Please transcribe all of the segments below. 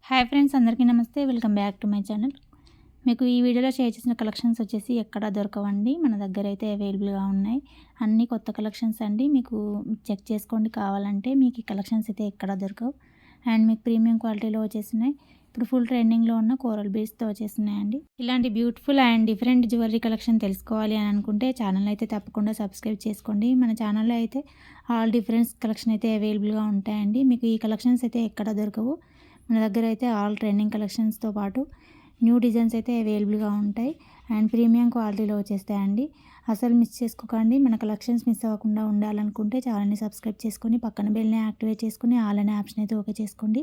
Hi friends, అందరికీ నమస్తే. Welcome back to my channel. మీకు ఈ వీడియోలో షేర్ చేసిన కలెక్షన్స్ వచ్చేసి ఎక్కడ దొరకవండి. మన దగ్గర అయితే అవైలబుల్గా ఉన్నాయి. అన్ని కొత్త కలెక్షన్స్ అండి. మీకు చెక్ చేసుకోండి కావాలంటే. మీకు ఈ కలెక్షన్స్ అయితే ఎక్కడ దొరకవు. అండ్ మీకు ప్రీమియం క్వాలిటీలో వచ్చేసినాయి. ఇప్పుడు ఫుల్ ట్రెండింగ్లో ఉన్న కోరల్ బీడ్స్తో వచ్చేసినాయండి. ఇలాంటి beautiful and different jewellery collection తెలుసుకోవాలి అని అనుకుంటే ఛానల్ అయితే తప్పకుండా సబ్స్క్రైబ్ చేసుకోండి. మన ఛానల్లో అయితే ఆల్ డిఫరెంట్ కలెక్షన్ అయితే అవైలబుల్గా ఉంటాయండి. మీకు ఈ కలెక్షన్స్ అయితే ఎక్కడ దొరకవు. మన దగ్గర అయితే ఆల్ ట్రెండింగ్ కలెక్షన్స్తో పాటు న్యూ డిజైన్స్ అయితే అవైలబుల్గా ఉంటాయి. అండ్ ప్రీమియం క్వాలిటీలో వచ్చేస్తాయండి. అసలు మిస్ చేసుకోకండి. మన కలెక్షన్స్ మిస్ అవ్వకుండా ఉండాలనుకుంటే ఛానల్ని సబ్స్క్రైబ్ చేసుకొని పక్కన బెల్ని యాక్టివేట్ చేసుకొని ఆల్ అనే ఆప్షన్ అయితే ఓకే చేసుకోండి.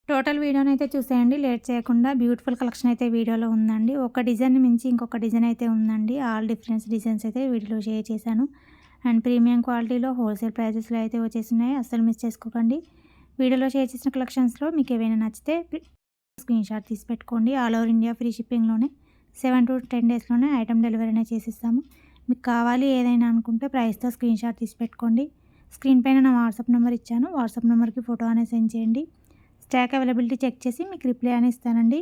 టోటల్ వీడియోని అయితే చూసేయండి లేట్ చేయకుండా. బ్యూటిఫుల్ కలెక్షన్ అయితే వీడియోలో ఉందండి. ఒక డిజైన్ మించి ఇంకొక డిజైన్ అయితే ఉందండి. ఆల్ డిఫరెన్స్ డిజైన్స్ అయితే వీడియోలో షేర్ చేశాను. అండ్ ప్రీమియం క్వాలిటీలో హోల్సేల్ ప్రైజెస్లో అయితే వచ్చేసినాయి. అస్సలు మిస్ చేసుకోకండి. వీడియోలో షేర్ చేసిన కలెక్షన్స్లో మీకు ఏవైనా నచ్చితే స్క్రీన్ షాట్ తీసి పెట్టుకోండి. ఆల్ ఓవర్ ఇండియా ఫ్రీ షిప్పింగ్లోనే 7 to 10 డేస్లోనే ఐటమ్ డెలివరీ అనేది చేసిస్తాము. మీకు కావాలి ఏదైనా అనుకుంటే ప్రైస్తో స్క్రీన్ షాట్ తీసి పెట్టుకోండి. స్క్రీన్ పైన నా వాట్సాప్ నెంబర్ ఇచ్చాను. వాట్సాప్ నెంబర్కి ఫోటో అనేది సెండ్ చేయండి. స్టాక్ అవైలబిలిటీ చెక్ చేసి మీకు రిప్లై అనేది ఇస్తానండి.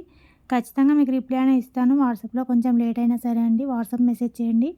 ఖచ్చితంగా మీకు రిప్లై అనేది ఇస్తాను. వాట్సాప్లో కొంచెం లేట్ అయినా సరే అండి వాట్సాప్ మెసేజ్ చేయండి.